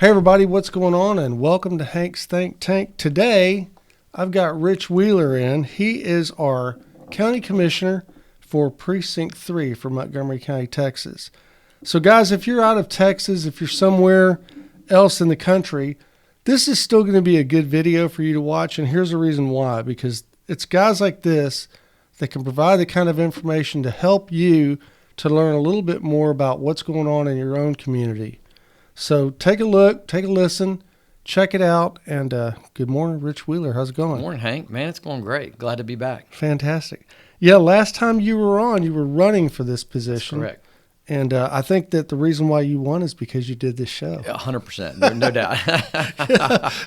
Hey everybody, what's going on? And welcome to Hank's Think Tank. Today, I've got Ritch Wheeler in. He is our County Commissioner for Precinct 3 for Montgomery County, Texas. So guys, if you're out of Texas, if you're somewhere else in the country, this is still going to be a good video for you to watch. And here's the reason why, because it's guys like this that can provide the kind of information to help you to learn a little bit more about what's going on in your own community. So take a look, take a listen, check it out, and good morning, Ritch Wheeler. How's it going? Good morning, Hank. Man, it's going great. Glad to be back. Fantastic. Yeah, last time you were on, you were running for this position. That's correct. And I think that the reason why you won is because you did this show. 100%, no doubt.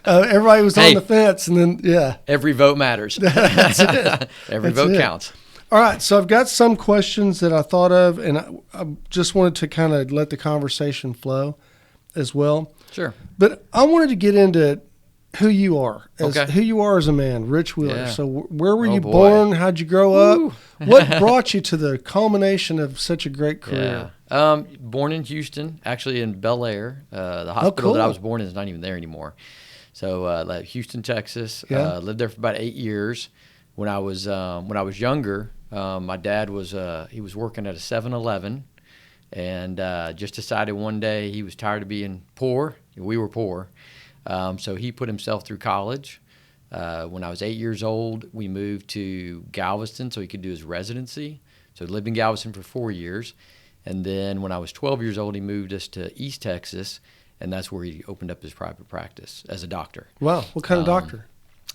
Everybody was on the fence, and then, yeah. Every vote matters. That's it. Every vote counts. All right, so I've got some questions that I thought of, and I just wanted to kind of let the conversation flow as well. Sure. But I wanted to get into who you are, who you are as a man, Ritch Wheeler. Yeah. So where were you born? How'd you grow up? What brought you to the culmination of such a great career? Yeah. Born in Houston, actually in Bel Air. The hospital that I was born in is not even there anymore. So Houston, Texas. Lived there for about 8 years. When I was younger, my dad was working at a 7-Eleven. And just decided one day he was tired of being poor. We were poor. So he put himself through college. When I was 8 years old, we moved to Galveston so he could do his residency. So he lived in Galveston for 4 years. And then when I was 12 years old, he moved us to East Texas, and that's where he opened up his private practice as a doctor. Wow. What kind of doctor?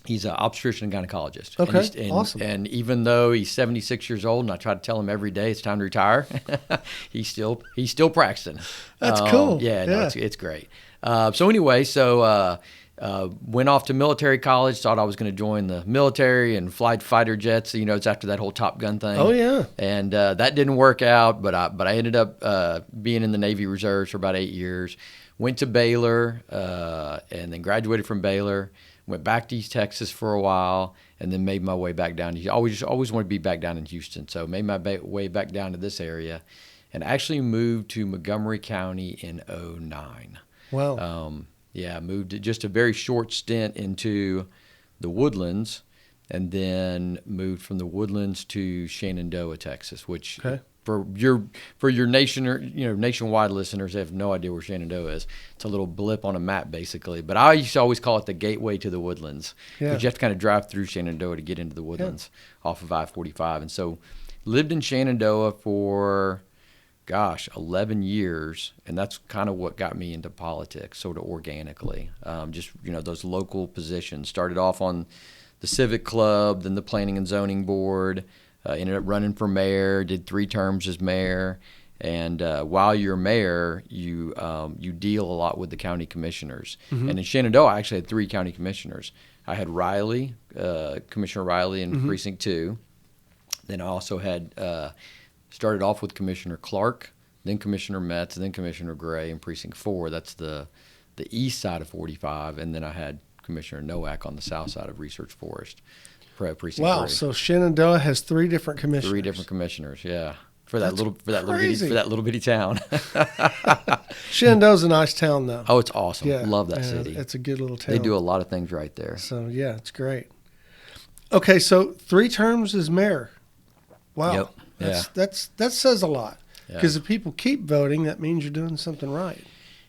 He's an obstetrician and gynecologist. Okay, awesome. And even though he's 76 years old, and I try to tell him every day it's time to retire, he's still practicing. That's cool. Yeah, no, it's great. Went off to military college. Thought I was going to join the military and fly fighter jets. You know, it's after that whole Top Gun thing. Oh yeah. And that didn't work out. But I ended up being in the Navy Reserves for about 8 years. Went to Baylor and then graduated from Baylor. Went back to East Texas for a while, and then made my way back down to always wanted to be back down in Houston. So made my way back down to this area, and actually moved to Montgomery County in 2009. Wow. Moved just a very short stint into the Woodlands, and then moved from the Woodlands to Shenandoah, Texas, which for your nationwide listeners, they have no idea where Shenandoah is. It's a little blip on a map, basically. But I used to always call it the gateway to the Woodlands, because you have to kind of drive through Shenandoah to get into the Woodlands off of I-45. And so lived in Shenandoah for 11 years, and that's kind of what got me into politics, sort of organically. Those local positions. Started off on the Civic Club, then the Planning and Zoning Board. Ended up running for mayor, did 3 terms as mayor. And while you're mayor, you deal a lot with the county commissioners. Mm-hmm. And in Shenandoah, I actually had 3 county commissioners. I had Riley, Commissioner Riley in Precinct 2. Then I also had started off with Commissioner Clark, then Commissioner Metz, then Commissioner Gray in Precinct 4. That's the east side of 45. And then I had Commissioner Nowak on the south side of Research Forest. Precinct 3. So Shenandoah has 3 different commissioners. 3 different commissioners, yeah. For that little bitty town. Shenandoah's a nice town, though. Oh, it's awesome. Yeah, love that city. It's a good little town. They do a lot of things right there. So yeah, it's great. Okay, so 3 terms as mayor. Wow. Yep. That says a lot. Because if people keep voting, that means you're doing something right.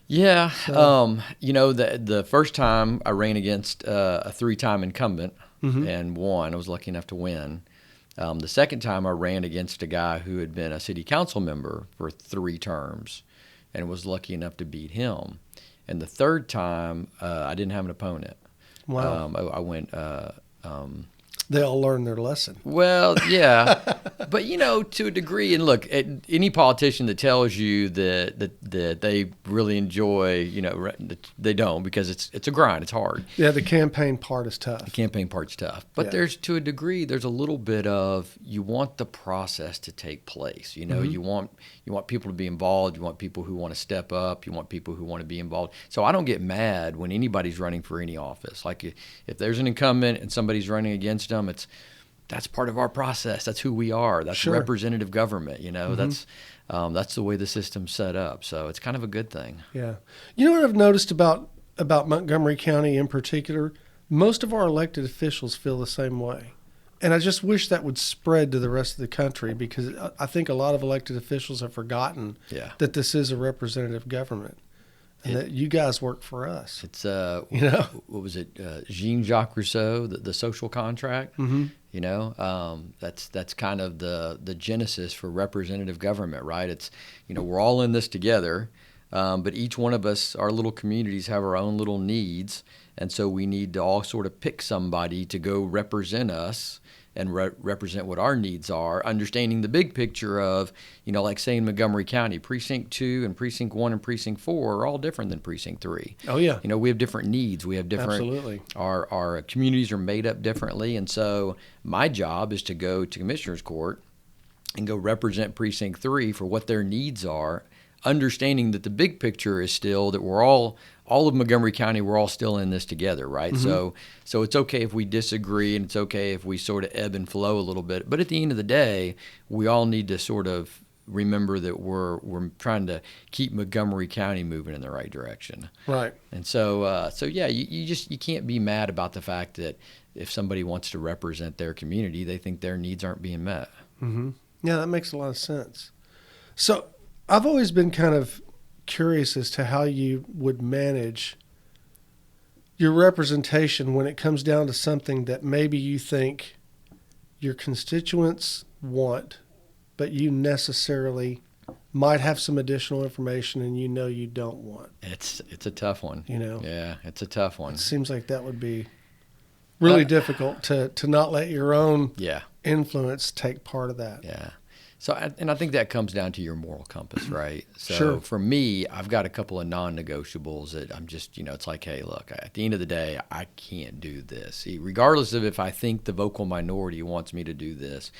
Yeah. So. The first time I ran against a 3-time incumbent and won. I was lucky enough to win. The second time I ran against a guy who had been a city council member for 3 terms and was lucky enough to beat him. And the third time, I didn't have an opponent. Wow. I went they all learn their lesson. Well, yeah, but to a degree. And look, any politician that tells you that they really enjoy, they don't, because it's a grind. It's hard. Yeah, the campaign part is tough. The campaign part's tough, but there's to a degree. There's a little bit of, you want the process to take place. You want people to be involved. You want people who want to step up. You want people who want to be involved. So I don't get mad when anybody's running for any office. Like if there's an incumbent and somebody's running against them, that's part of our process. That's who we are. That's Sure. representative government. That's the way the system's set up. So it's kind of a good thing. Yeah. You know what I've noticed about Montgomery County in particular? Most of our elected officials feel the same way. And I just wish that would spread to the rest of the country, because I think a lot of elected officials have forgotten that this is a representative government and that you guys work for us. It's what was it? Jean-Jacques Rousseau, the social contract. Mm-hmm. That's kind of the genesis for representative government, right? It's we're all in this together, but each one of us, our little communities, have our own little needs, and so we need to all sort of pick somebody to go represent us and represent what our needs are, understanding the big picture of, like saying Montgomery County, Precinct 2 and Precinct 1 and Precinct 4 are all different than Precinct 3. Oh, yeah. We have different needs. We have different... Absolutely. Our communities are made up differently, and so my job is to go to Commissioner's Court and go represent Precinct 3 for what their needs are, understanding that the big picture is still that we're all of Montgomery County, we're all still in this together, right? Mm-hmm. So it's okay if we disagree, and it's okay if we sort of ebb and flow a little bit. But at the end of the day, we all need to sort of remember that we're trying to keep Montgomery County moving in the right direction. Right. And so you can't be mad about the fact that if somebody wants to represent their community, they think their needs aren't being met. Mm-hmm. Yeah, that makes a lot of sense. So I've always been kind of curious as to how you would manage your representation when it comes down to something that maybe you think your constituents want, but you necessarily might have some additional information and you don't want. It's a tough one. Yeah, it's a tough one. It seems like that would be really difficult to not let your own influence take part of that. Yeah. So, and I think that comes down to your moral compass, right? So Sure. For me, I've got a couple of non-negotiables that I'm just, it's like, hey, look, at the end of the day, I can't do this. Regardless of if I think the vocal minority wants me to do this,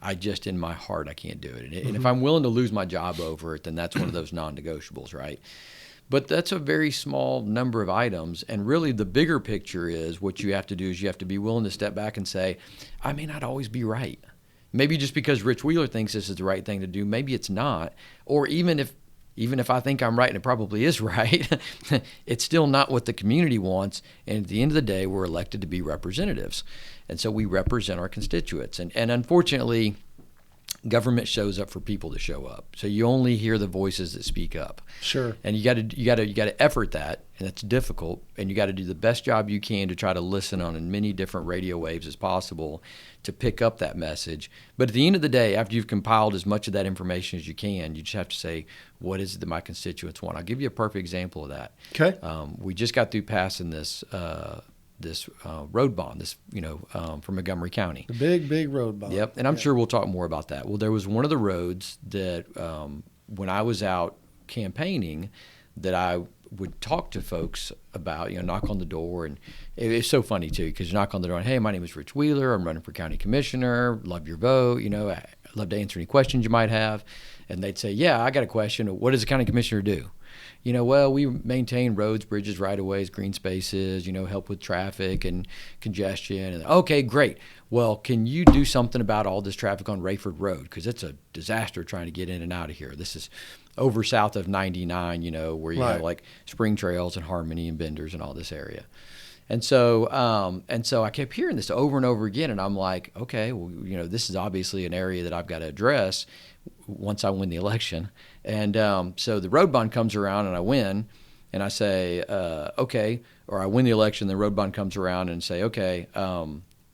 I just, in my heart, I can't do it. And if I'm willing to lose my job over it, then that's one of those non-negotiables, right? But that's a very small number of items. And really the bigger picture is what you have to do is you have to be willing to step back and say, I may not always be right. Maybe just because Ritch Wheeler thinks this is the right thing to do, maybe it's not. Or even if I think I'm right and it probably is right, it's still not what the community wants. And at the end of the day, we're elected to be representatives. And so we represent our constituents. And unfortunately, government shows up for people to show up. So you only hear the voices that speak up. Sure. And you got to effort that, and it's difficult. And you got to do the best job you can to try to listen on as many different radio waves as possible to pick up that message. But at the end of the day, after you've compiled as much of that information as you can, you just have to say, what is it that my constituents want? I'll give you a perfect example of that. Okay. We just got through passing this road bond, from Montgomery County. The big road bond. Yep, and I'm sure we'll talk more about that. Well, there was one of the roads that when I was out campaigning that I would talk to folks about, knock on the door. And it's so funny, too, because you knock on the door and, hey, my name is Ritch Wheeler. I'm running for county commissioner. Love your vote. I'd love to answer any questions you might have. And they'd say, yeah, I got a question. What does a county commissioner do? Well, we maintain roads, bridges, right-of-ways, green spaces, help with traffic and congestion. And, okay, great. Well, can you do something about all this traffic on Rayford Road? Because it's a disaster trying to get in and out of here. This is over south of 99, where you have like Spring Trails and Harmony and Benders and all this area. And so I kept hearing this over and over again. And I'm like, okay, well, this is obviously an area that I've got to address once I win the election. And so the road bond comes around and I win, and I say, okay, or I win the election, the road bond comes around and say, okay,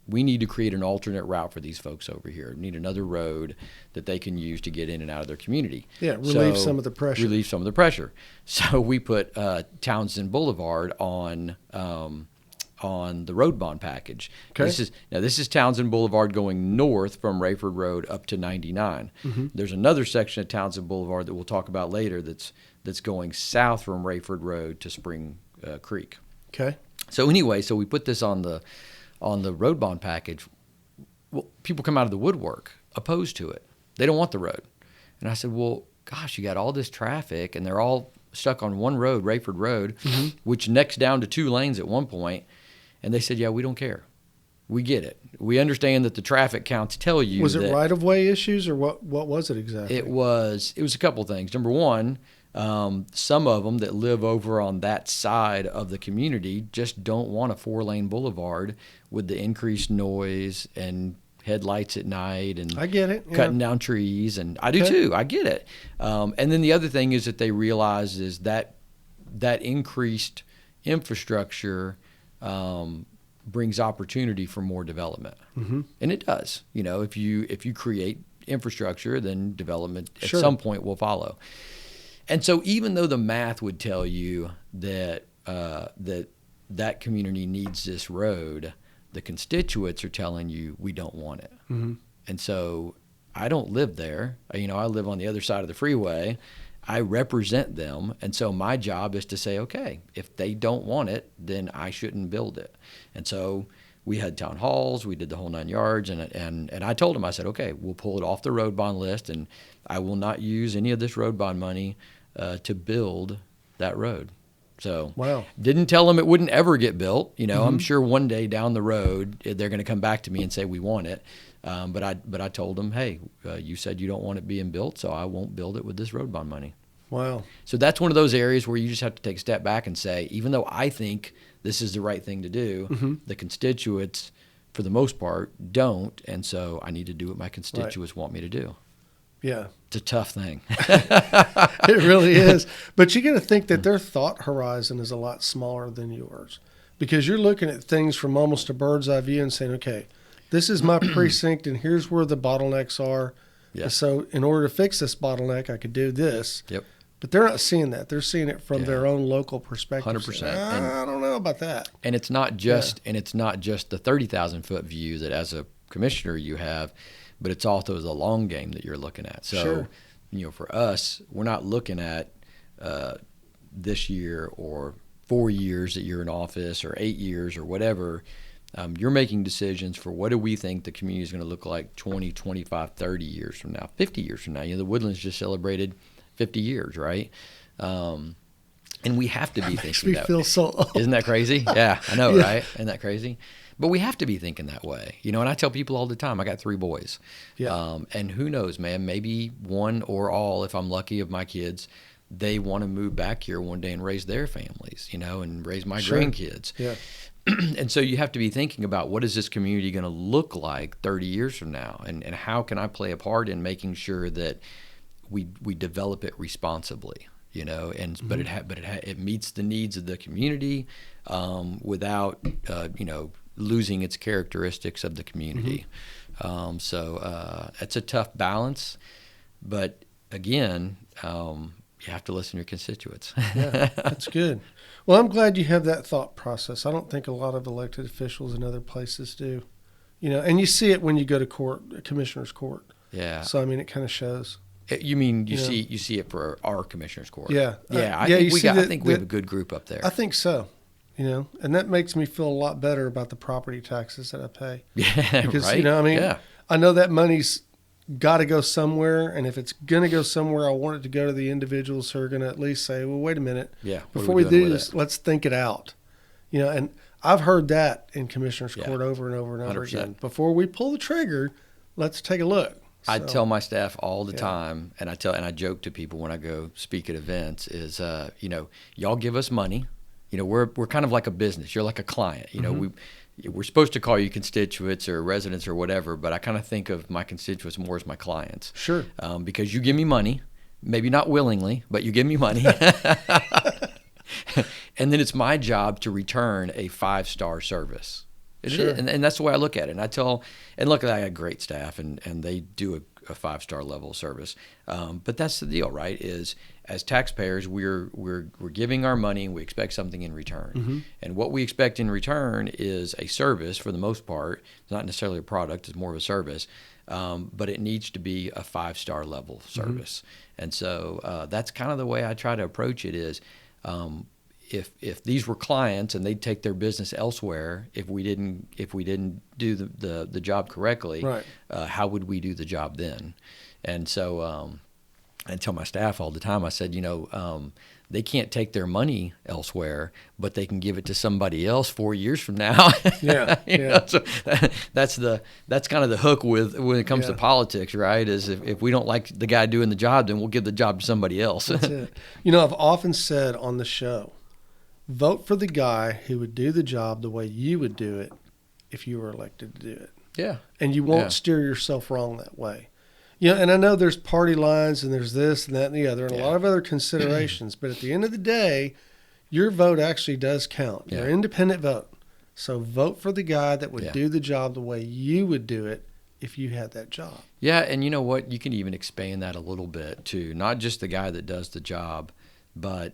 we need to create an alternate route for these folks over here. We need another road that they can use to get in and out of their community. Yeah, relieve some of the pressure. Relieve some of the pressure. So we put Townsend Boulevard on the road bond package. Okay. This is Townsend Boulevard going north from Rayford Road up to 99. Mm-hmm. There's another section of Townsend Boulevard that we'll talk about later that's going south from Rayford Road to Spring Creek. Okay. So anyway, we put this on the road bond package. Well, people come out of the woodwork opposed to it. They don't want the road. And I said, well, gosh, you got all this traffic and they're all stuck on one road, Rayford Road, mm-hmm. which necks down to 2 lanes at one point. And they said, yeah, we don't care. We get it. We understand that the traffic counts tell you. Was it right-of-way issues, or what was it exactly? It was a couple things. Number one, some of them that live over on that side of the community just don't want a 4-lane boulevard with the increased noise and headlights at night and I get it. Cutting down trees, and I do too. I get it. And then the other thing is that they realize is that increased infrastructure brings opportunity for more development, and it does. If you create infrastructure, then development at some point will follow. And so, even though the math would tell you that that community needs this road, the constituents are telling you we don't want it. And so, I don't live there. I live on the other side of the freeway. I represent them, and so my job is to say, okay, if they don't want it, then I shouldn't build it. And so we had town halls, we did the whole 9 yards, and I told them, I said, okay, we'll pull it off the road bond list, and I will not use any of this road bond money to build that road. So didn't tell them it wouldn't ever get built. I'm sure one day down the road they're going to come back to me and say we want it. But I told them, hey, you said you don't want it being built, so I won't build it with this road bond money. Wow. So that's one of those areas where you just have to take a step back and say, even though I think this is the right thing to do, the constituents, for the most part, don't, and so I need to do what my constituents want me to do. Yeah. It's a tough thing. It really is. But you got to think that their thought horizon is a lot smaller than yours, because you're looking at things from almost a bird's eye view and saying, okay, this is my precinct and here's where the bottlenecks are. Yeah. So in order to fix this bottleneck, I could do this. Yep. But they're not seeing that. They're seeing it from their own local perspective. 100%. I don't know about that. And it's not just the 30,000-foot view that as a commissioner you have, but it's also the long game that you're looking at. So, for us, we're not looking at this year or 4 years that you're in office or 8 years or whatever. You're making decisions for what do we think the community is going to look like 20, 25, 30 years from now, 50 years from now. The Woodlands just celebrated 50 years, right? And we have to be thinking that way. Feel so old. Isn't that crazy? Yeah, I know, right? Isn't that crazy? But we have to be thinking that way. And I tell people all the time, I got 3 boys. Yeah. And who knows, man, maybe one or all, if I'm lucky, of my kids, they want to move back here one day and raise their families, and raise my grandkids. Yeah. And so you have to be thinking about what is this community going to look like 30 years from now, and how can I play a part in making sure that we develop it responsibly, but it meets the needs of the community without losing its characteristics of the community. So it's a tough balance, but again, you have to listen to your constituents. Yeah, that's good. Well, I'm glad you have that thought process. I don't think a lot of elected officials in other places do. And you see it when you go to court, commissioner's court. Yeah. So, it kind of shows. You mean you see it for our commissioner's court? Yeah. Yeah. I think we have a good group up there. I think so. And that makes me feel a lot better about the property taxes that I pay. Yeah, because, right? I know that money's got to go somewhere, and if it's going to go somewhere, I want it to go to the individuals who are going to at least say, well, wait a minute. Yeah. Before we do this, let's think it out. And I've heard that in Commissioner's Court over and over and over 100%. Again. Before we pull the trigger, let's take a look. So, I tell my staff all the time, and I joke to people when I go speak at events is, y'all give us money. We're kind of like a business. You're like a client. We're supposed to call you constituents or residents or whatever, but I kind of think of my constituents more as my clients. Sure. Because you give me money, maybe not willingly, but you give me money. And then it's my job to return a 5-star service. Sure. And that's the way I look at it. And look, I got great staff, and they do a 5-star level service. But that's the deal, right? Is as taxpayers, we're giving our money, and we expect something in return. And what we expect in return is a service, for the most part. It's not necessarily a product; it's more of a service. But it needs to be a 5-star level service. And so that's kind of the way I try to approach it. Is if these were clients and they'd take their business elsewhere, if we didn't do the job correctly, right. How would we do the job then? And so I tell my staff all the time, I said, they can't take their money elsewhere, but they can give it to somebody else 4 years from now. Yeah, So that's kind of the hook when it comes to politics, right? Is if we don't like the guy doing the job, then we'll give the job to somebody else. That's it. I've often said on the show, vote for the guy who would do the job the way you would do it if you were elected to do it. Yeah. And you won't steer yourself wrong that way. And I know there's party lines and there's this and that and the other and a lot of other considerations, but at the end of the day, your vote actually does count. Your independent vote. So vote for the guy that would do the job the way you would do it if you had that job. Yeah, and you know what? You can even expand that a little bit to not just the guy that does the job, but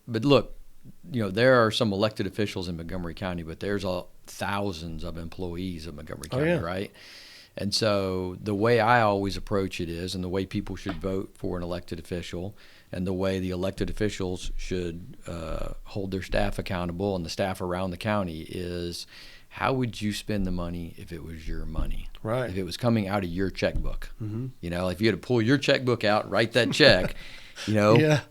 look, there are some elected officials in Montgomery County, but there's thousands of employees of Montgomery County, right? And so the way I always approach it is, and the way people should vote for an elected official, and the way the elected officials should hold their staff accountable and the staff around the county is, how would you spend the money if it was your money? Right. If it was coming out of your checkbook. Mm-hmm. If you had to pull your checkbook out and write that check,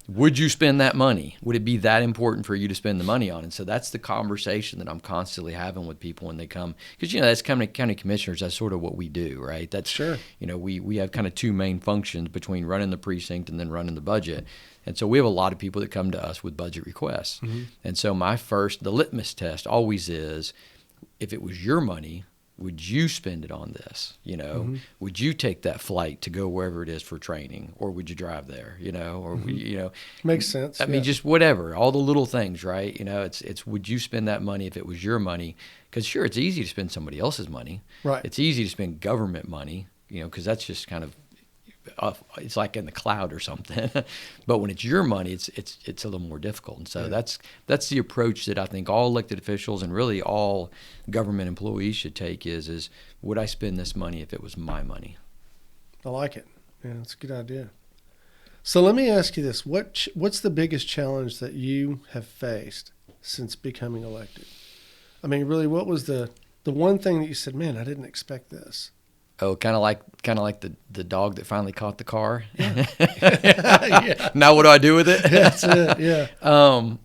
would you spend that money? Would it be that important for you to spend the money on? And so that's the conversation that I'm constantly having with people when they come. Because, that's county commissioners, that's sort of what we do, right? That's sure. We have kind of two main functions between running the precinct and then running the budget. And so we have a lot of people that come to us with budget requests. Mm-hmm. And so the litmus test always is, if it was your money, would you spend it on this? Mm-hmm. Would you take that flight to go wherever it is for training, or would you drive there? Or makes sense. I mean, just whatever, all the little things, right? It's would you spend that money if it was your money? Because sure, it's easy to spend somebody else's money. Right. It's easy to spend government money, because that's just kind of it's like in the cloud or something. But when it's your money, it's a little more difficult. And so that's the approach that I think all elected officials and really all government employees should take is would I spend this money if it was my money? I like it. Yeah, that's a good idea. So let me ask you this. What's the biggest challenge that you have faced since becoming elected? I mean, really, what was the one thing that you said, man, I didn't expect this? Oh, kind of like the dog that finally caught the car. Yeah. Now what do I do with it? That's it. Yeah. I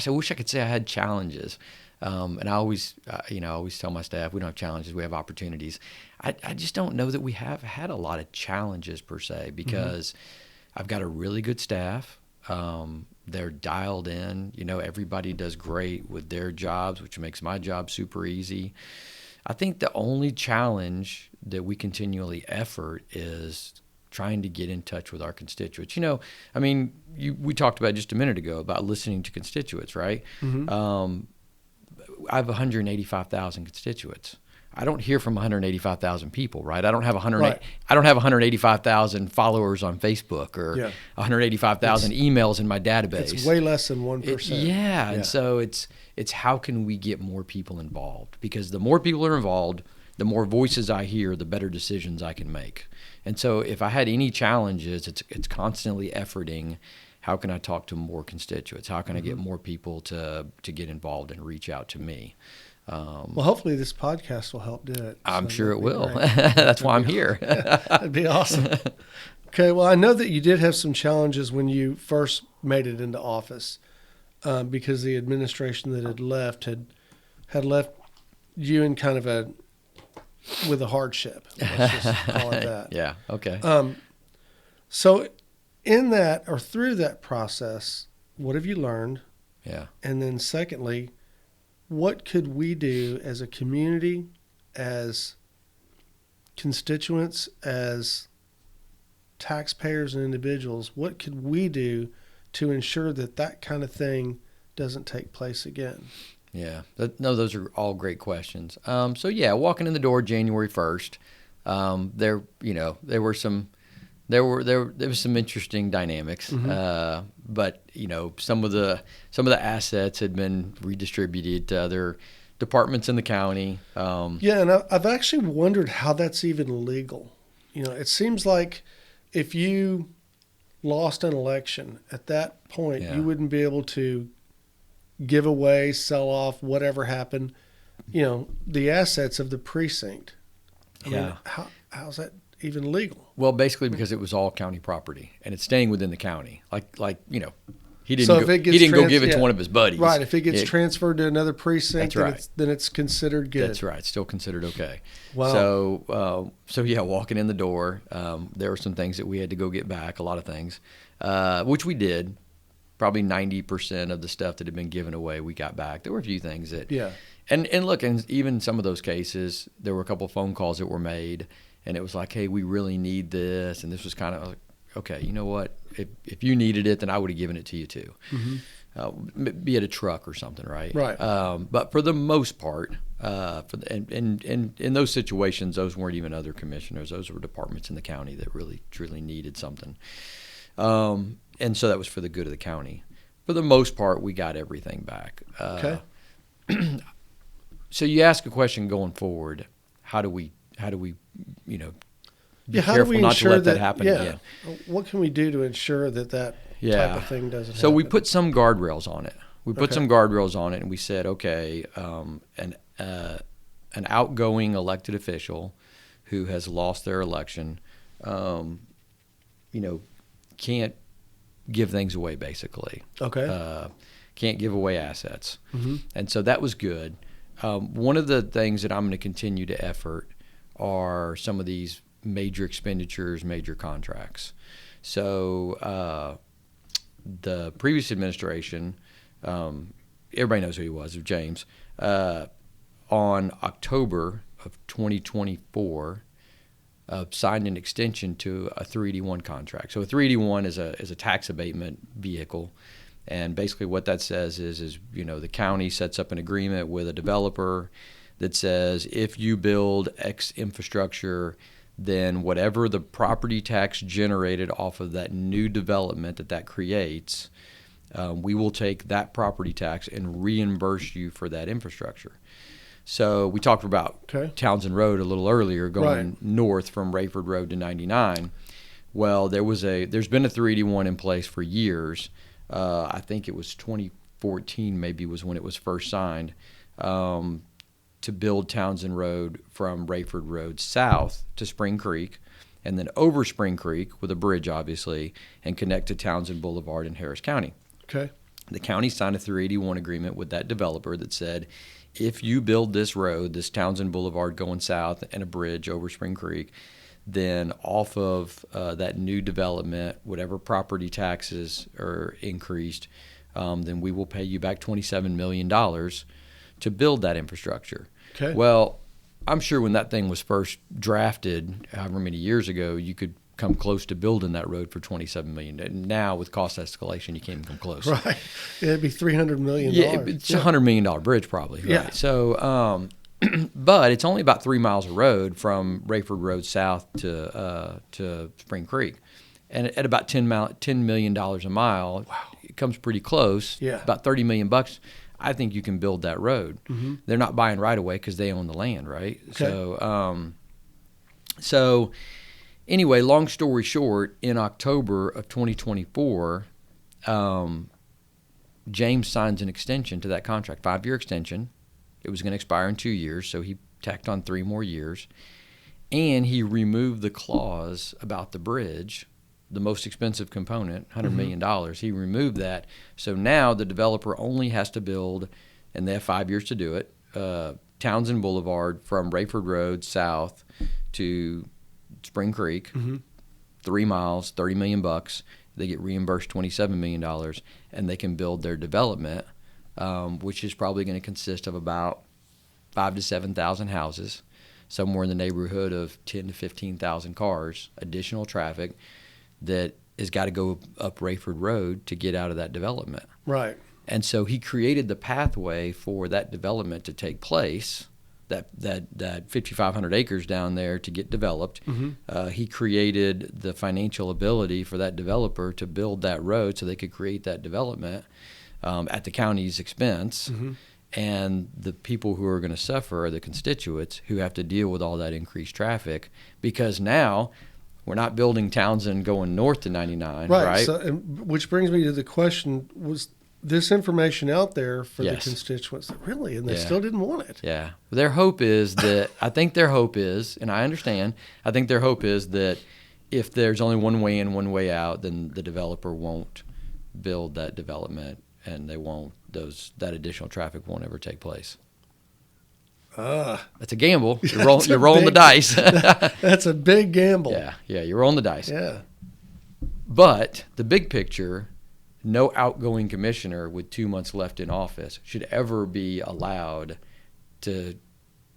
wish I could say I had challenges. And I always tell my staff, we don't have challenges, we have opportunities. I just don't know that we have had a lot of challenges per se, because I've got a really good staff. They're dialed in. Everybody does great with their jobs, which makes my job super easy. I think the only challenge that we continually effort is trying to get in touch with our constituents. We talked about just a minute ago about listening to constituents, right? Mm-hmm. I have 185,000 constituents. I don't hear from 185,000 people, right? I don't have 185,000 followers on Facebook or 185,000 emails in my database. It's way less than 1%. Yeah, and so it's how can we get more people involved? Because the more people are involved, the more voices I hear, the better decisions I can make. And so if I had any challenges, it's constantly efforting, how can I talk to more constituents? How can I get more people to get involved and reach out to me? Well, hopefully this podcast will help do it. I'm sure it will. That's why I'm here. That'd be awesome. Okay, well, I know that you did have some challenges when you first made it into office, because the administration that had left you in kind of with a hardship. Let's just call it that. Yeah, okay. So in that or through that process, what have you learned? Yeah. And then secondly, what could we do as a community, as constituents, as taxpayers and individuals, what could we do to ensure that kind of thing doesn't take place again? Yeah. Those are all great questions. Walking in the door January 1st, there was some interesting dynamics. Mm-hmm. But some of the assets had been redistributed to other departments in the county. And I've actually wondered how that's even legal. It seems like if you lost an election at that point, you wouldn't be able to give away, sell off, whatever happened, the assets of the precinct. I mean, how's that even legal? Well, basically because it was all county property and it's staying within the county. He didn't So go, if it gets he didn't go give it to one of his buddies. Right. If it gets transferred to another precinct, then it's considered good. That's right. It's still considered okay. Wow. So yeah, walking in the door, there were some things that we had to go get back, a lot of things, which we did. Probably 90% of the stuff that had been given away, we got back. There were a few things that, and look, and even some of those cases, there were a couple of phone calls that were made, and it was like, hey, we really need this, and this was kind of like, okay, you know what? If you needed it, then I would have given it to you too. Mm-hmm. Be it a truck or something, right? Right. But for the most part, and in those situations, those weren't even other commissioners; those were departments in the county that really truly needed something. And so that was for the good of the county. For the most part, we got everything back. Okay. So you ask a question going forward: how do we, be careful not to let that happen again? What can we do to ensure that type of thing doesn't happen? So we put some guardrails on it. We put some guardrails on it, and we said, okay, an outgoing elected official who has lost their election, can't give things away, basically. Okay. Can't give away assets. Mm-hmm. And so that was good. One of the things that I'm going to continue to effort are some of these major expenditures, major contracts. So the previous administration, everybody knows who he was, James, on October of 2024, signed an extension to a 381 contract. So a 381 is a tax abatement vehicle. And basically what that says is the county sets up an agreement with a developer that says if you build X infrastructure, then whatever the property tax generated off of that new development that creates, we will take that property tax and reimburse you for that infrastructure. So we talked about Townsend Road a little earlier, going north from Rayford Road to 99. Well, there's been a 381 in place for years. I think it was 2014 maybe was when it was first signed, to build Townsend Road from Rayford Road south to Spring Creek, and then over Spring Creek with a bridge, obviously, and connect to Townsend Boulevard in Harris County. Okay. The county signed a 381 agreement with that developer that said, if you build this road, this Townsend Boulevard going south and a bridge over Spring Creek, then off of that new development, whatever property taxes are increased, then we will pay you back $27 million to build that infrastructure. Okay. Well, I'm sure when that thing was first drafted, however many years ago, you could come close to building that road for $27 million. And now with cost escalation, you can't even come close. Right. It'd be $300 million. Yeah, it's a $100 million bridge probably. Right? Yeah. So, but it's only about 3 miles of road from Rayford Road south to Spring Creek. And at about $10 million a mile, it comes pretty close. Yeah. About $30 million. I think you can build that road. Mm-hmm. They're not buying right away because they own the land, right? Okay. So anyway, long story short, in October of 2024, James signs an extension to that contract, 5-year extension. It was going to expire in 2 years, so he tacked on 3 more years. And he removed the clause about the bridge, the most expensive component, $100 million. He removed that. So now the developer only has to build, and they have 5 years to do it, Townsend Boulevard from Rayford Road south to Spring Creek, 3 miles, $30 million. They get reimbursed $27 million, and they can build their development, which is probably going to consist of about 5,000 to 7,000 houses, somewhere in the neighborhood of 10,000 to 15,000 cars, additional traffic that has got to go up Rayford Road to get out of that development. Right. And so he created the pathway for that development to take place, that 5,500 acres down there to get developed. He created the financial ability for that developer to build that road so they could create that development at the county's expense. And the people who are going to suffer are the constituents who have to deal with all that increased traffic, because now we're not building Townsend going north to 99, right? So, which brings me to the question, this information out there for the Yes. constituents that really, and they Yeah. still didn't want it. Yeah. Their hope is that, I think their hope is, and I understand, I think their hope is that if there's only one way in, one way out, then the developer won't build that development and that additional traffic won't ever take place. That's a gamble. You're rolling the dice. That's a big gamble. Yeah, you're rolling the dice. Yeah. But the big picture, no outgoing commissioner with 2 months left in office should ever be allowed to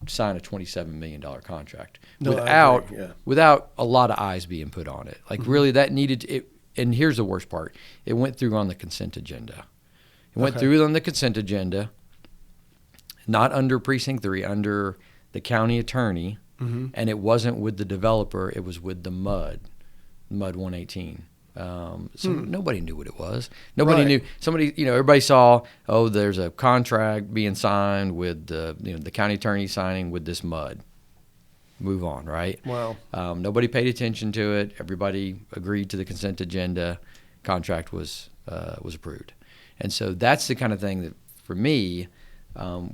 sign a $27 million contract without a lot of eyes being put on it. Like really that needed it. And here's the worst part. It went through on the consent agenda. It went through on the consent agenda, not under Precinct 3, under the county attorney, and it wasn't with the developer. It was with the MUD 118. So nobody knew what it was. Nobody knew. Somebody, everybody saw, there's a contract being signed with the county attorney signing with this MUD. Move on, right? Wow. Nobody paid attention to it. Everybody agreed to the consent agenda. Contract was approved. And so that's the kind of thing that, for me,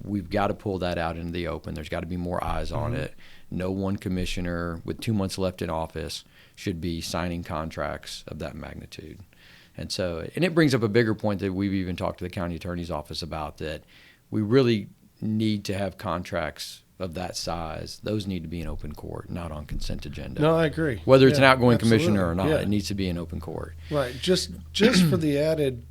we've got to pull that out into the open. There's got to be more eyes on it. No one commissioner with 2 months left in office should be signing contracts of that magnitude. And it brings up a bigger point that we've even talked to the county attorney's office about, that we really need to have contracts of that size. Those need to be in open court, not on consent agenda. No, I agree. Whether it's an outgoing absolutely. commissioner or not, Yeah. it needs to be in open court. Right. Just for the added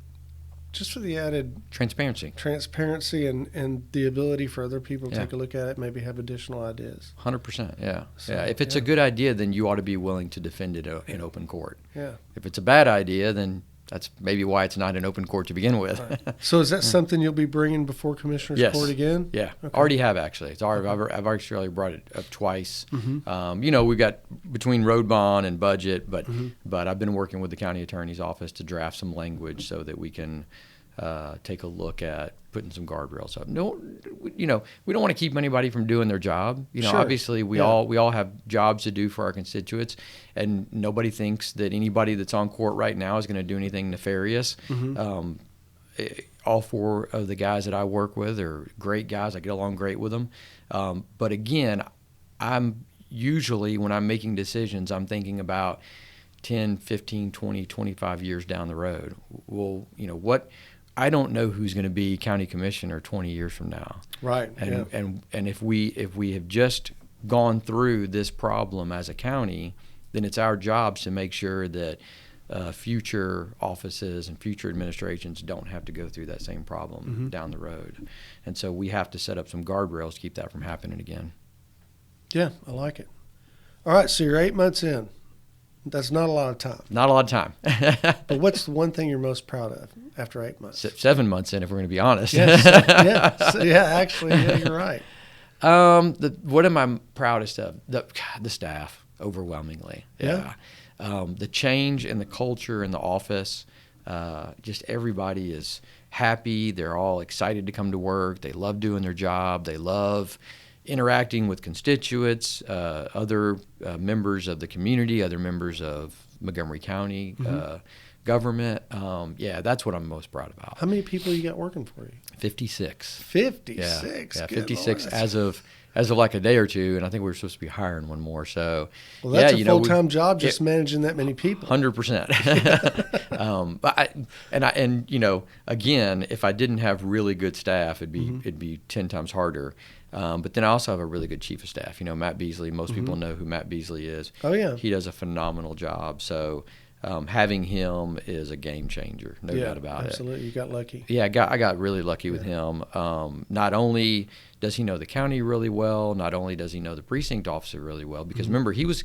transparency and the ability for other people to take a look at it, maybe have additional ideas. 100%. Yeah. So, If it's a good idea, then you ought to be willing to defend it in open court. Yeah. If it's a bad idea, then that's maybe why it's not in open court to begin with. Right. So is that something you'll be bringing before Commissioner's Court again? Yeah. Okay. Already have, actually. I've actually brought it up twice. We've got between road bond and budget, but I've been working with the county attorney's office to draft some language so that we can take a look at putting some guardrails up. No, we don't want to keep anybody from doing their job. Sure. Obviously we all have jobs to do for our constituents, and nobody thinks that anybody that's on court right now is going to do anything nefarious. All four of the guys that I work with are great guys. I get along great with them. But again, I'm usually, when I'm making decisions, I'm thinking about 10, 15, 20, 25 years down the road. Well, I don't know who's going to be county commissioner 20 years from now. Right. And if we have just gone through this problem as a county, then it's our jobs to make sure that future offices and future administrations don't have to go through that same problem down the road. And so we have to set up some guardrails to keep that from happening again. Yeah, I like it. All right, so you're 8 months in. That's not a lot of time. Not a lot of time. But what's the one thing you're most proud of after 8 months? 7 months in, if we're going to be honest. Yes. Actually, you're right. What am I proudest of? The staff, overwhelmingly. Yeah. The change in the culture in the office, just everybody is happy. They're all excited to come to work. They love doing their job. They love interacting with constituents, other members of the community, other members of Montgomery County government. That's what I'm most proud about. How many people you got working for you? 56. 56. Yeah, Good 56 Lord. as of like a day or two, and I think we're supposed to be hiring one more. So, well, that's a full-time job, just managing that many people. 100%. Again, if I didn't have really good staff, it'd be 10 times harder. But then I also have a really good chief of staff. Matt Beasley. Most people know who Matt Beasley is. Oh yeah. He does a phenomenal job. So having him is a game changer, no doubt about it. Absolutely. You got lucky. Yeah, I got really lucky with him. Not only does he know the county really well, not only does he know the precinct officer really well, because remember he was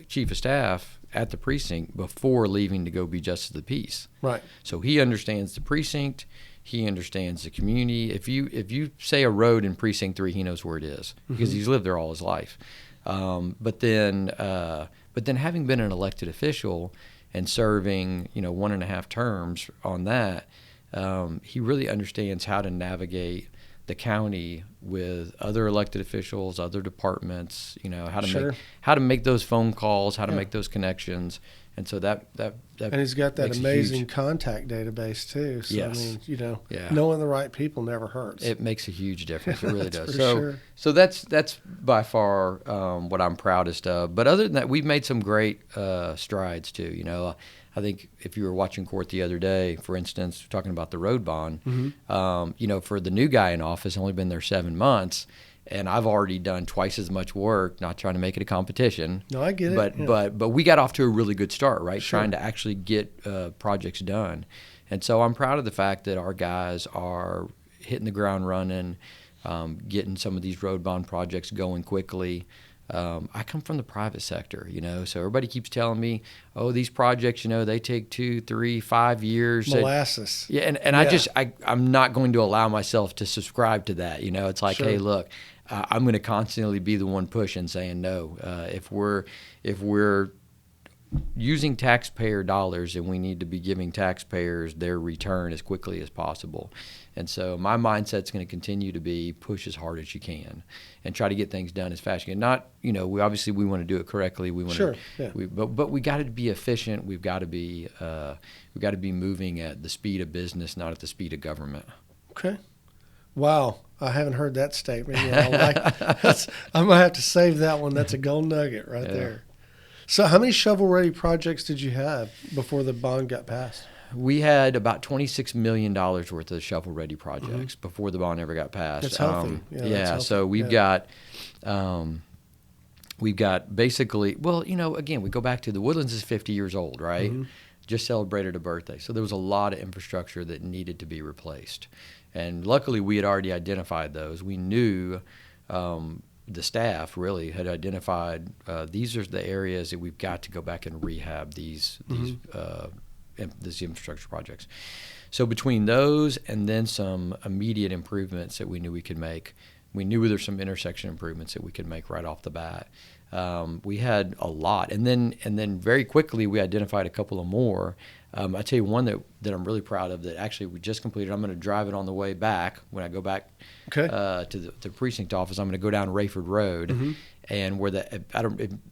chief of staff at the precinct before leaving to go be justice of the peace. Right. So he understands the precinct. He understands the community. If you say a road in Precinct 3, he knows where it is because he's lived there all his life. But then having been an elected official and serving 1.5 terms on that, he really understands how to navigate the county with other elected officials, other departments. How to make those phone calls, how to make those connections. And so that and he's got that makes a amazing huge, contact database too. So Yes. I mean, you know, Yeah. knowing the right people never hurts. it makes a huge difference. It really That's does. for So sure. so that's by far what I'm proudest of. But other than that, we've made some great strides too. You know, I think if you were watching court the other day, for instance, talking about the road bond, you know, for the new guy in office, only been there 7 months. And I've already done twice as much work, not trying to make it a competition. No, I get it. But Yeah. but we got off to a really good start, right? Sure. Trying to actually get projects done. And so I'm proud of the fact that our guys are hitting the ground running, getting some of these road bond projects going quickly. I come from the private sector, you know, so everybody keeps telling me, oh, these projects, you know, they take 2, 3, 5 years. Molasses. Yeah, and I'm not going to allow myself to subscribe to that. You know, it's like, Sure. hey, look, I'm going to constantly be the one pushing, saying no. If we're using taxpayer dollars, and we need to be giving taxpayers their return as quickly as possible. And so my mindset's going to continue to be push as hard as you can and try to get things done as fast as you can. Not, you know, we want to do it correctly. We want Sure, to, yeah. but we got to be efficient. We've got to be moving at the speed of business, not at the speed of government. Okay. Wow. I haven't heard that statement yet. I'm going to have to save that one. That's a gold nugget right there. So how many shovel-ready projects did you have before the bond got passed? We had about $26 million worth of shovel-ready projects before the bond ever got passed. That's healthy. That's healthy. So we've got basically, well, you know, again, we go back to the Woodlands is 50 years old, right? Just celebrated a birthday. So there was a lot of infrastructure that needed to be replaced. And luckily we had already identified those. We knew the staff really had identified these are the areas that we've got to go back and rehab these infrastructure projects. So between those and then some immediate improvements that we knew we could make, we knew there were some intersection improvements that we could make right off the bat. We had a lot, and then very quickly we identified a couple of more. I tell you one that I'm really proud of that actually we just completed. I'm going to drive it on the way back when I go back to the precinct office. I'm going to go down Rayford Road, and where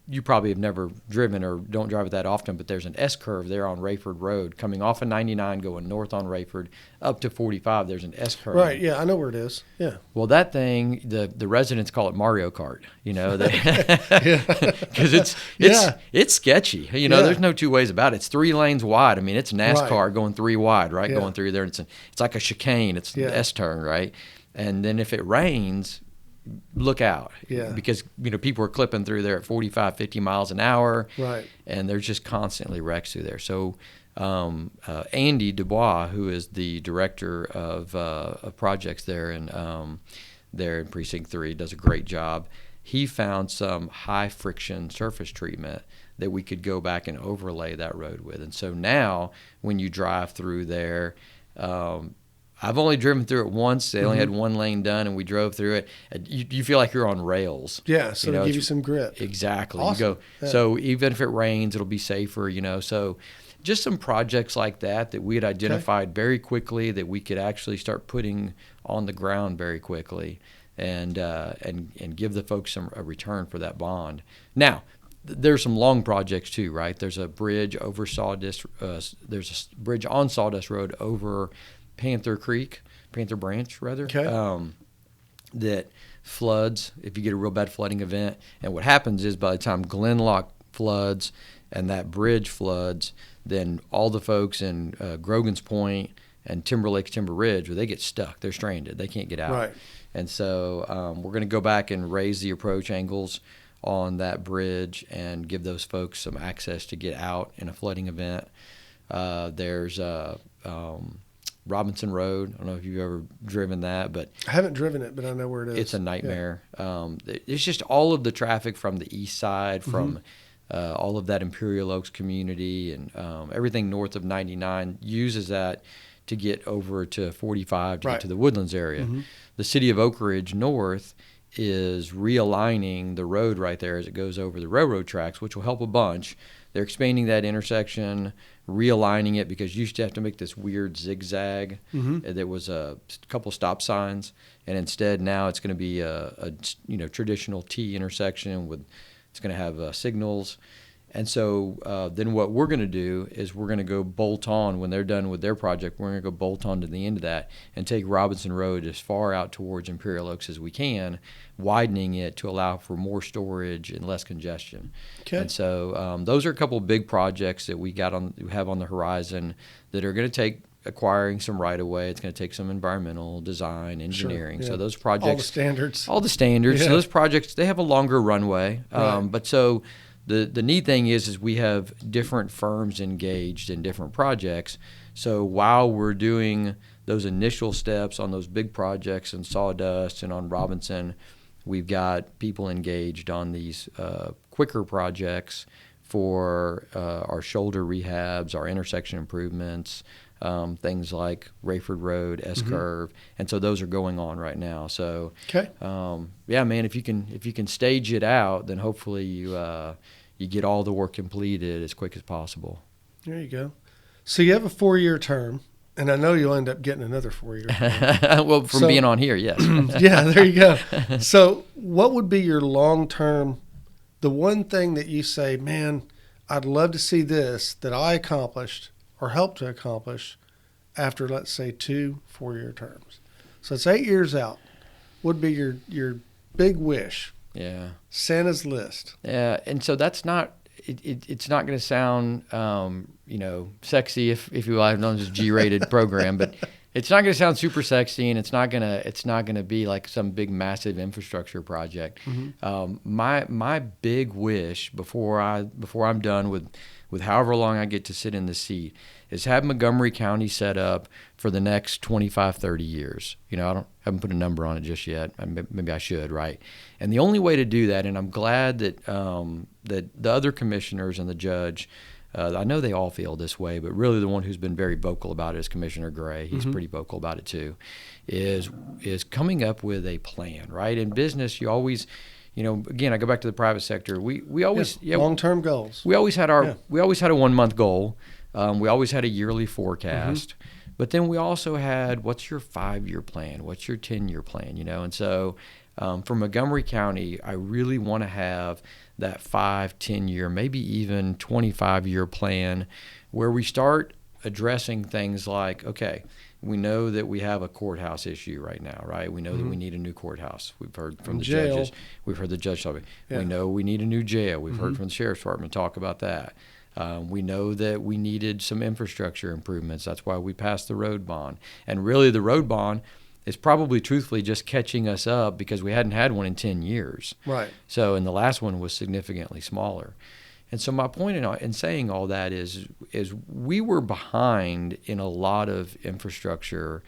you probably have never driven or don't drive it that often, but there's an S curve there on Rayford Road coming off of 99 going north on Rayford up to 45. There's an S curve. Right. Yeah, I know where it is. Yeah. Well, that thing, the residents call it Mario Kart. You know, because it's sketchy. You know, there's no two ways about it. It's 3 lanes wide. I mean, it's NASCAR going 3 wide, right? Going through there. It's like a chicane. It's the S turn, right? And then if it rains, look out. Yeah. Because, you know, people are clipping through there at 45, 50 miles an hour. Right. And there's just constantly wrecks through there. So Andy Dubois, who is the director of projects there in Precinct 3, does a great job. He found some high friction surface treatment that we could go back and overlay that road with. And so now when you drive through there, I've only driven through it once. They only had 1 lane done, and we drove through it. You feel like you're on rails. Yeah, so it'll give you some grip. Exactly. Awesome. You go. Yeah. So even if it rains, it'll be safer. You know. So just some projects like that we had identified very quickly that we could actually start putting on the ground very quickly, and give the folks a return for that bond. Now, there's some long projects too, right? There's a bridge over Sawdust. There's a bridge on Sawdust Road over Panther Branch, rather. Okay. That floods if you get a real bad flooding event. And what happens is by the time Glenlock floods and that bridge floods, then all the folks in Grogan's Point and Timber Ridge, they get stuck. They're stranded. They can't get out. Right. And so we're going to go back and raise the approach angles on that bridge and give those folks some access to get out in a flooding event. There's Robinson Road. I don't know if you've ever driven that, but I haven't driven it, but I know where it is. It's a nightmare. It's just all of the traffic from the east side, from all of that Imperial Oaks community, and everything north of 99 uses that to get over to 45 to get to the Woodlands area. The city of Oak Ridge North is realigning the road right there as it goes over the railroad tracks, which will help a bunch. They're expanding that intersection, realigning it, because you used to have to make this weird zigzag. There was a couple stop signs, and instead now it's going to be a traditional T intersection with it's going to have signals, And so then what we're going to do is we're going to go bolt on when they're done with their project. We're going to go bolt on to the end of that and take Robinson Road as far out towards Imperial Oaks as we can, widening it to allow for more storage and less congestion. Okay. And so those are a couple of big projects that we have on the horizon that are going to take acquiring some right of way. It's going to take some environmental design, engineering. Sure, yeah. So those projects, all the standards. Yeah. So those projects, they have a longer runway. Right. But so the neat thing is we have different firms engaged in different projects. So while we're doing those initial steps on those big projects in Sawdust and on Robinson, we've got people engaged on these quicker projects for our shoulder rehabs, our intersection improvements, things like Rayford Road, S-curve, and so those are going on right now. So, okay. Yeah, man, if you can stage it out, then hopefully you get all the work completed as quick as possible. There you go. So you have a 4-year term, and I know you'll end up getting another 4-year term. Well, from being on here, yes. Yeah, there you go. So what would be your long-term, the one thing that you say, man, I'd love to see this that I accomplished or helped to accomplish after, let's say, 2 4-year terms? So it's 8 years out. Would be your big wish? Yeah. Santa's list. Yeah, and so that's not. It's not going to sound, sexy if you will. I've known this G-rated program, but it's not going to sound super sexy, and it's not gonna be like some big massive infrastructure project. My big wish before I'm done with however long I get to sit in the seat is have Montgomery County set up for the next 25, 30 years. I haven't put a number on it just yet. Maybe I should, right? And the only way to do that, and I'm glad that that the other commissioners and the judge, I know they all feel this way, but really the one who's been very vocal about it is Commissioner Gray. He's pretty vocal about it too, is coming up with a plan, right? In business, you always, again, I go back to the private sector. We always long-term goals. We always had a 1-month goal. We always had a yearly forecast, but then we also had, what's your 5-year plan? What's your 10-year plan? And so for Montgomery County, I really want to have that 5, 10-year, maybe even 25-year plan where we start addressing things like, okay, we know that we have a courthouse issue right now, right? We know that we need a new courthouse. We've heard from the judges. We've heard the judge talk about it. Yeah. We know we need a new jail. We've heard from the Sheriff's Department talk about that. We know that we needed some infrastructure improvements. That's why we passed the road bond. And really the road bond is probably truthfully just catching us up because we hadn't had one in 10 years. Right. So, and the last one was significantly smaller. And so my point in saying all that is we were behind in a lot of infrastructure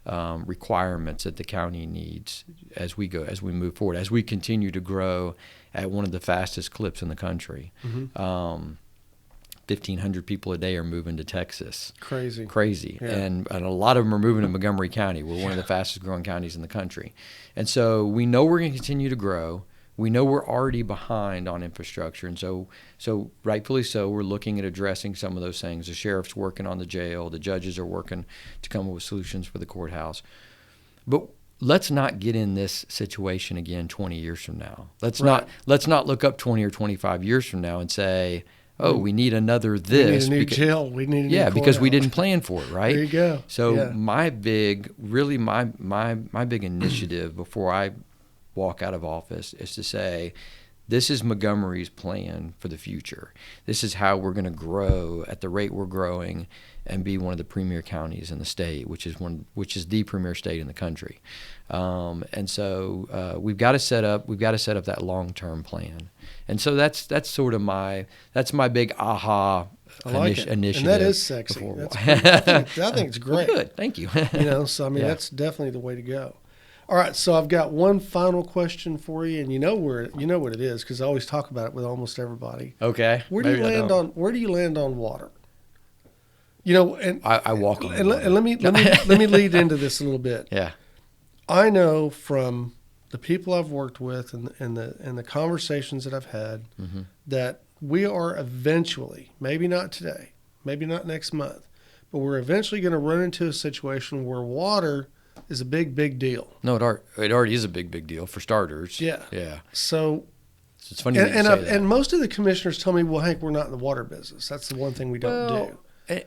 requirements that the county needs as we move forward, as we continue to grow at one of the fastest clips in the country. 1,500 people a day are moving to Texas. Crazy. Yeah. And a lot of them are moving to Montgomery County. We're one of the fastest growing counties in the country. And so we know we're going to continue to grow. We know we're already behind on infrastructure. And so rightfully so, we're looking at addressing some of those things. The sheriff's working on the jail. The judges are working to come up with solutions for the courthouse. But let's not get in this situation again 20 years from now. Let's not look up 20 or 25 years from now and say, oh, we need another this. We need a new jail. We need a new courthouse. Because we didn't plan for it, right? There you go. So my big initiative before I walk out of office is to say, this is Montgomery's plan for the future. This is how we're going to grow at the rate we're growing and be one of the premier counties in the state, which is the premier state in the country. And so we've got to set up that long-term plan. And so that's sort of my big aha initiative. And that is sexy. I think it's great. Well, good, thank you. That's definitely the way to go. All right, so I've got one final question for you, and you know what it is because I always talk about it with almost everybody. Okay. Where do you land on water? And I walk on. And let me lead into this a little bit. Yeah. I know from the people I've worked with and the conversations that I've had that we are eventually, maybe not today, maybe not next month, but we're eventually going to run into a situation where water is a big deal. No, it already is a big deal for starters. Yeah. Yeah. So It's funny that you say that. And most of the commissioners tell me, well, Hank, we're not in the water business. That's the one thing we don't do.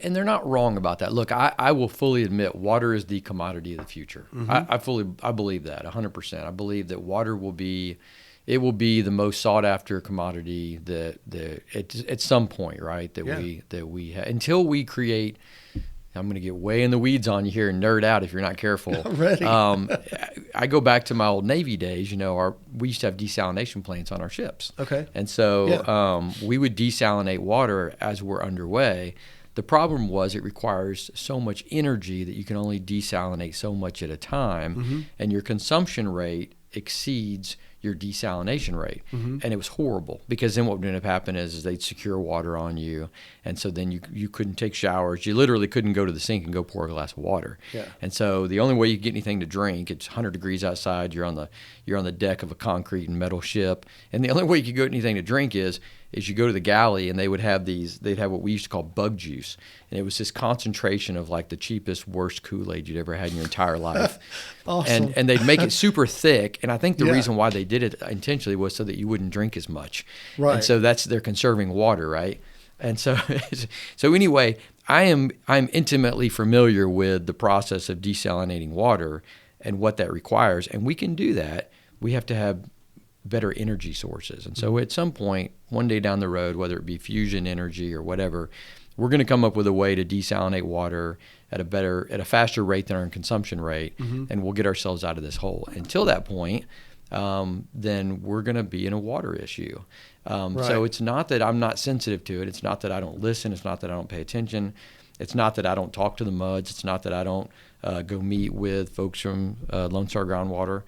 And they're not wrong about that. Look, I will fully admit water is the commodity of the future. Mm-hmm. I believe that 100%. I believe that water will be the most sought after commodity at some point, right? That we until we create. I'm going to get way in the weeds on you here and nerd out if you're not careful. Not ready. I go back to my old Navy days. We used to have desalination plants on our ships. Okay. And so we would desalinate water as we're underway. The problem was it requires so much energy that you can only desalinate so much at a time, and your consumption rate exceeds your desalination rate. And it was horrible because then what would end up happening is they'd secure water on you, and so then you couldn't take showers. You literally couldn't go to the sink and go pour a glass of water. Yeah. And so the only way you could get anything to drink, it's 100 degrees outside, you're on the deck of a concrete and metal ship, and the only way you could get anything to drink is you go to the galley, and they'd have what we used to call bug juice, and it was this concentration of like the cheapest, worst Kool-Aid you'd ever had in your entire life. Awesome. And they'd make it super thick, and I think the reason why they did it intentionally was so that you wouldn't drink as much. Right. And so they're conserving water, right? And so anyway, I'm intimately familiar with the process of desalinating water and what that requires, and we can do that. We have to have better energy sources. And so at some point, one day down the road, whether it be fusion energy or whatever, we're going to come up with a way to desalinate water at a faster rate than our consumption rate, and we'll get ourselves out of this hole. Until that point, then we're going to be in a water issue. Right. So it's not that I'm not sensitive to it. It's not that I don't listen. It's not that I don't pay attention. It's not that I don't talk to the MUDs. It's not that I don't go meet with folks from Lone Star Groundwater.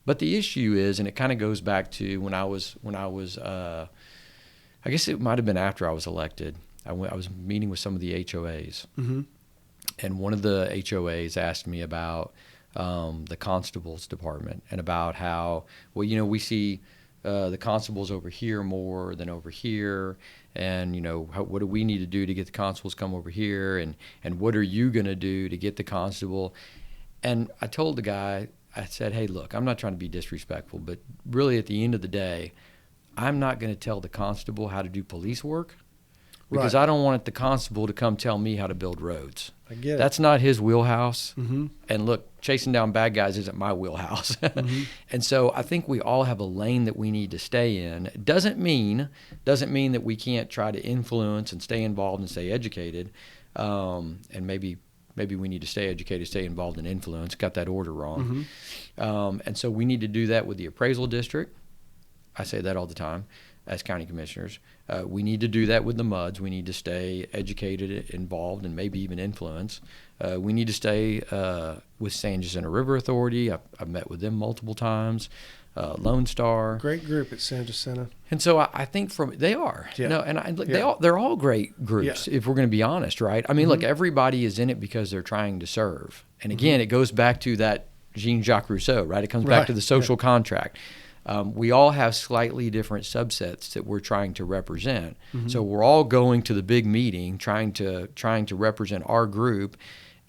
But the issue is, and it kind of goes back to when I was, I guess it might have been after I was elected. I was meeting with some of the HOAs, and one of the HOAs asked me about the constables department and about how, we see the constables over here more than over here, and what do we need to do to get the constables come over here, and what are you going to do to get the constable? And I told the guy, I said, hey, look, I'm not trying to be disrespectful, but really at the end of the day, I'm not going to tell the constable how to do police work because I don't want the constable to come tell me how to build roads. I get it. That's not his wheelhouse. And look, chasing down bad guys isn't my wheelhouse. And so I think we all have a lane that we need to stay in. It doesn't mean that we can't try to influence and stay involved and stay educated. And maybe we need to stay educated, stay involved in influence. Got that order wrong. And so we need to do that with the appraisal district. I say that all the time as county commissioners. We need to do that with the MUDs. We need to stay educated, involved, and maybe even influence. We need to stay with San Jacinto River Authority. I've met with them multiple times. Lone Star. Great group at San Jacinto. And so I think they are. They're all great groups, if we're going to be honest, right? I mean, look, everybody is in it because they're trying to serve. And again, it goes back to that Jean-Jacques Rousseau, right? It comes back to the social contract. We all have slightly different subsets that we're trying to represent. So we're all going to the big meeting, trying to represent our group,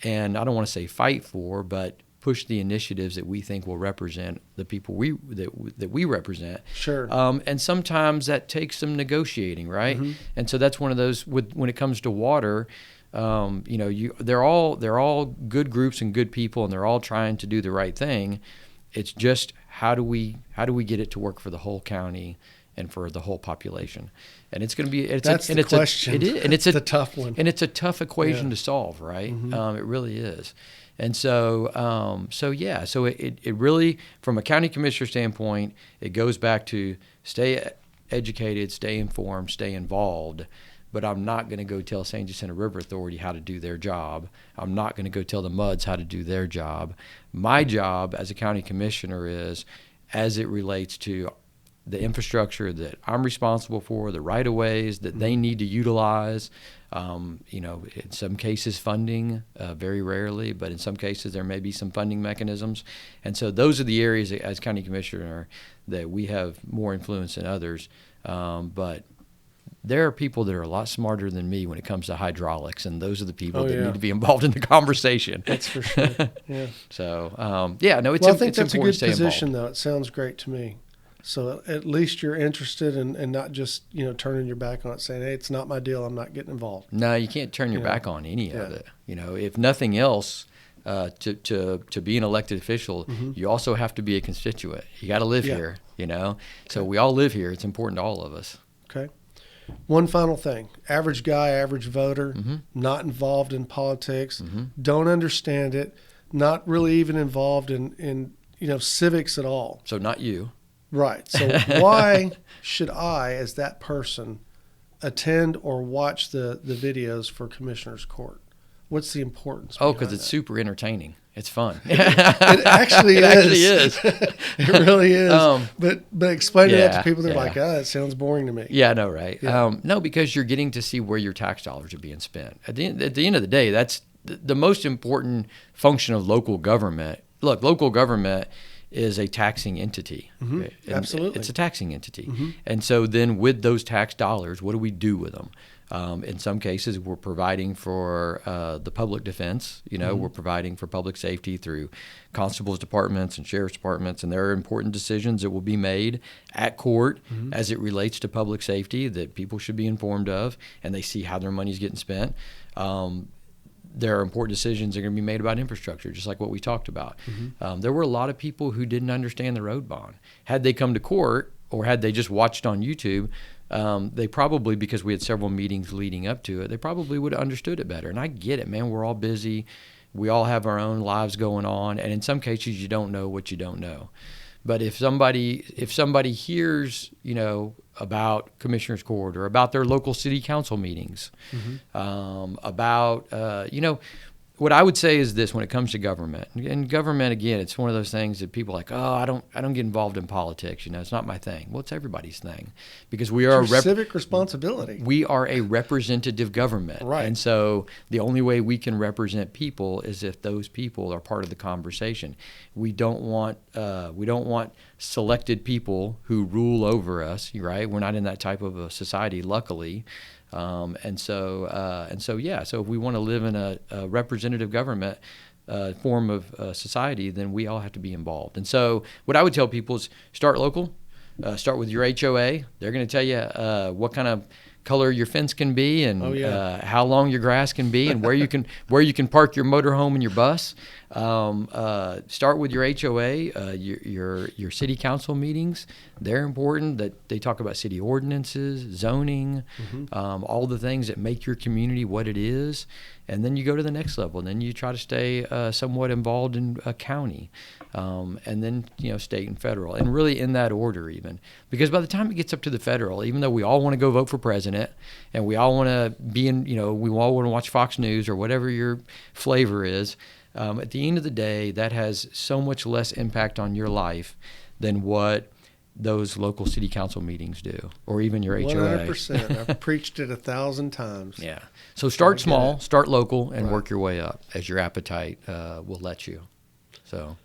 and I don't want to say fight for, but push the initiatives that we think will represent the people that we represent. Sure. And sometimes that takes some negotiating, right? And so that's one of those when it comes to water. They're all good groups and good people, and they're all trying to do the right thing. It's just how do we get it to work for the whole county and for the whole population? And it's going to be that's the question. It is, and it's the tough one, and it's a tough equation to solve, right? It really is. And so it really, from a county commissioner standpoint, it goes back to stay educated, stay informed, stay involved. But I'm not going to go tell San Jacinto River Authority how to do their job. I'm not going to go tell the MUDs how to do their job. My job as a county commissioner is, as it relates to the infrastructure that I'm responsible for, the right-of-ways that they need to utilize, in some cases funding, very rarely, but in some cases there may be some funding mechanisms. And so those are the areas as county commissioner that we have more influence than others. But there are people that are a lot smarter than me when it comes to hydraulics, and those are the people that need to be involved in the conversation. That's for sure. Yeah. So, it's I think that's a important good to stay position, involved. though. It sounds great to me. So at least you're interested and not just, turning your back on it, saying, hey, it's not my deal, I'm not getting involved. No, you can't turn your back on any of it. If nothing else, to be an elected official, you also have to be a constituent. You got to live here, So we all live here. It's important to all of us. Okay. One final thing. Average guy, average voter, not involved in politics, don't understand it, not really even involved in civics at all. So not you. Right. So why should I, as that person, attend or watch the videos for Commissioner's Court? What's the importance? Because it's super entertaining. It's fun. It actually is. It actually is. It really is. But explaining that to people, they're like, it sounds boring to me. Yeah, I know, right? Yeah. No, because you're getting to see where your tax dollars are being spent. At the end of the day, that's the most important function of local government. Look, local government is a taxing entity. Mm-hmm. Absolutely. It's a taxing entity. Mm-hmm. And so then with those tax dollars, what do we do with them? In some cases, we're providing for the public defense. We're providing for public safety through constables' departments and sheriff's departments, and there are important decisions that will be made at court as it relates to public safety that people should be informed of, and they see how their money's getting spent. There are important decisions that are going to be made about infrastructure, just like what we talked about. There were a lot of people who didn't understand the road bond. Had they come to court or had they just watched on YouTube, they probably, because we had several meetings leading up to it, they probably would have understood it better. And I get it, man. We're all busy. We all have our own lives going on. And in some cases, you don't know what you don't know. But if somebody hears, about Commissioner's Court or about their local city council meetings, what I would say is this: when it comes to government, and government, again, it's one of those things that people are like, I don't get involved in politics. It's not my thing. Well, it's everybody's thing, because we are civic responsibility. We are a representative government, right? And so the only way we can represent people is if those people are part of the conversation. We don't want selected people who rule over us, right? We're not in that type of a society, luckily. So if we want to live in a representative government form of society, then we all have to be involved. And so what I would tell people is start local, start with your HOA. They're going to tell you what kind of color your fence can be, and how long your grass can be, and where you can park your motorhome and your bus. Start with your HOA, your city council meetings. They're important. That they talk about city ordinances, zoning, all the things that make your community what it is. And then you go to the next level, and then you try to stay somewhat involved in a county, and then state and federal, and really in that order even. Because by the time it gets up to the federal, even though we all want to go vote for president, and we all want to be in, we all want to watch Fox News or whatever your flavor is, at the end of the day, that has so much less impact on your life than what those local city council meetings do, or even your HOA. 100%. I've preached it 1,000 times. Yeah. So start small, start local, and work your way up as your appetite will let you. So.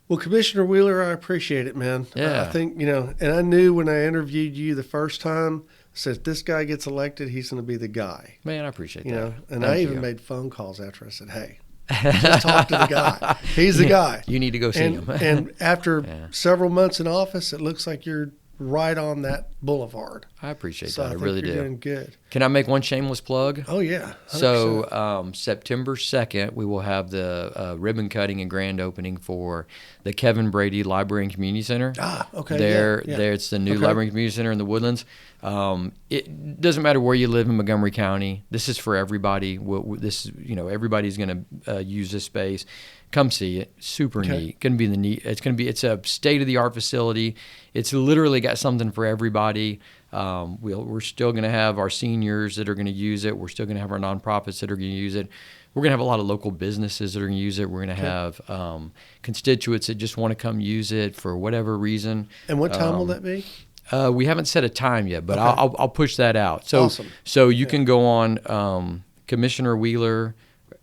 Well, Commissioner Wheeler, I appreciate it, man. Yeah. I think, and I knew when I interviewed you the first time, I said, if this guy gets elected, he's going to be the guy. Man, I appreciate that. And I even made phone calls after. I said, hey, just talk to the guy. He's the guy. You need to go see him. And after several months in office, it looks like you're right on that boulevard. I appreciate that. I really do. You're doing good. Can I make one shameless plug? Oh, yeah. 100%. So September 2nd, we will have the ribbon cutting and grand opening for the Kevin Brady Library and Community Center. Ah, okay. There, it's the new Library and Community Center in the Woodlands. It doesn't matter where you live in Montgomery County. This is for everybody. Everybody's going to use this space. Come see it. Super neat. It's a state-of-the-art facility. It's literally got something for everybody. We're still going to have our seniors that are going to use it. We're still going to have our nonprofits that are going to use it. We're going to have a lot of local businesses that are going to use it. We're going to have constituents that just want to come use it for whatever reason. And what time will that be? We haven't set a time yet, but I'll push that out. So, awesome. So you can go on Commissioner Wheeler.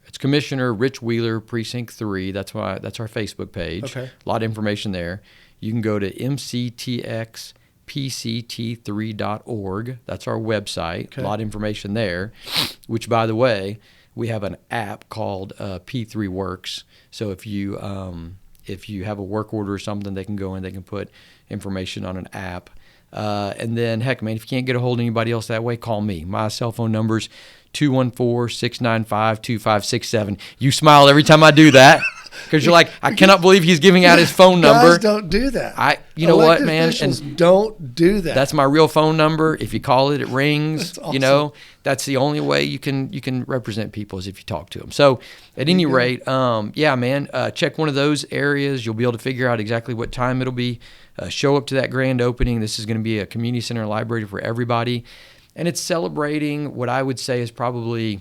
It's Commissioner Ritch Wheeler, Precinct 3. That's our Facebook page. Okay. A lot of information there. You can go to mctxpct3.org. That's our website. Okay. A lot of information there, which, by the way, we have an app called P3 Works. So if you if you have a work order or something, they can go in, they can put information on an app. And then, heck, man, if you can't get a hold of anybody else that way, call me. My cell phone number's 214-695-2567. You smile every time I do that because you're like, I cannot believe he's giving out his phone number. Guys don't do that. You know what, man? Officials don't do that. That's my real phone number. If you call it, it rings. That's awesome. You know, that's the only way you can represent people is if you talk to them. So, at any rate, yeah, man, check one of those areas. You'll be able to figure out exactly what time it'll be. Show up to that grand opening. This is going to be a community center and library for everybody. And it's celebrating what I would say is probably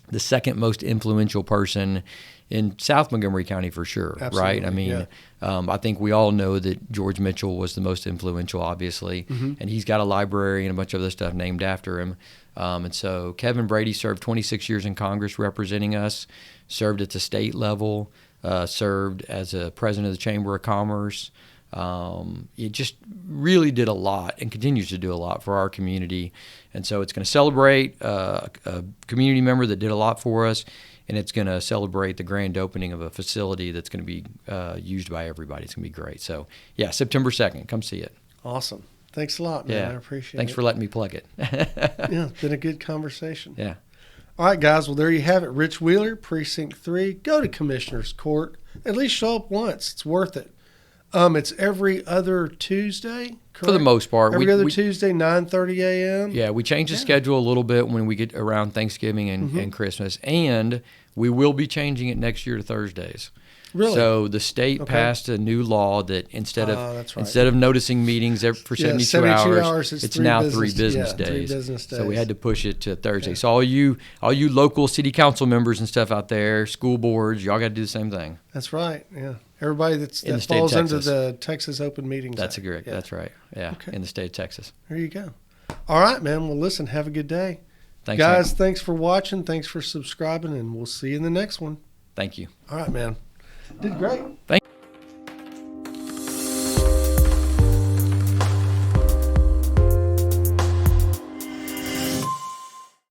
the second most influential person in South Montgomery County for sure. Absolutely, right? I mean, I think we all know that George Mitchell was the most influential, obviously, and he's got a library and a bunch of other stuff named after him. And so Kevin Brady served 26 years in Congress representing us, served at the state level, served as a president of the Chamber of Commerce. It just really did a lot and continues to do a lot for our community. And so it's going to celebrate a community member that did a lot for us, and it's going to celebrate the grand opening of a facility that's going to be used by everybody. It's going to be great. So, yeah, September 2nd, come see it. Awesome. Thanks a lot, man. Yeah. I appreciate it. Thanks for letting me plug it. Yeah, it's been a good conversation. Yeah. All right, guys. Well, there you have it. Ritch Wheeler, Precinct 3. Go to Commissioner's Court. At least show up once. It's worth it. It's every other Tuesday, correct? For the most part. Every other Tuesday, 9:30 a.m.? Yeah, we change the schedule a little bit when we get around Thanksgiving and Christmas. And we will be changing it next year to Thursdays. Really? So the state passed a new law that instead of noticing meetings for 72 hours, it's now 3 business days. 3 business days. So we had to push it to Thursday. Yeah. So all you local city council members and stuff out there, school boards, y'all got to do the same thing. That's right. Yeah. Everybody that falls under the Texas Open Meetings That's Act. correct. Yeah. That's right. Yeah. Okay. In the state of Texas. There you go. All right, man. Well, listen, have a good day. Thanks, guys. man. Thanks for watching. Thanks for subscribing, and we'll see you in the next one. Thank you. All right, man. Did great. Thank you.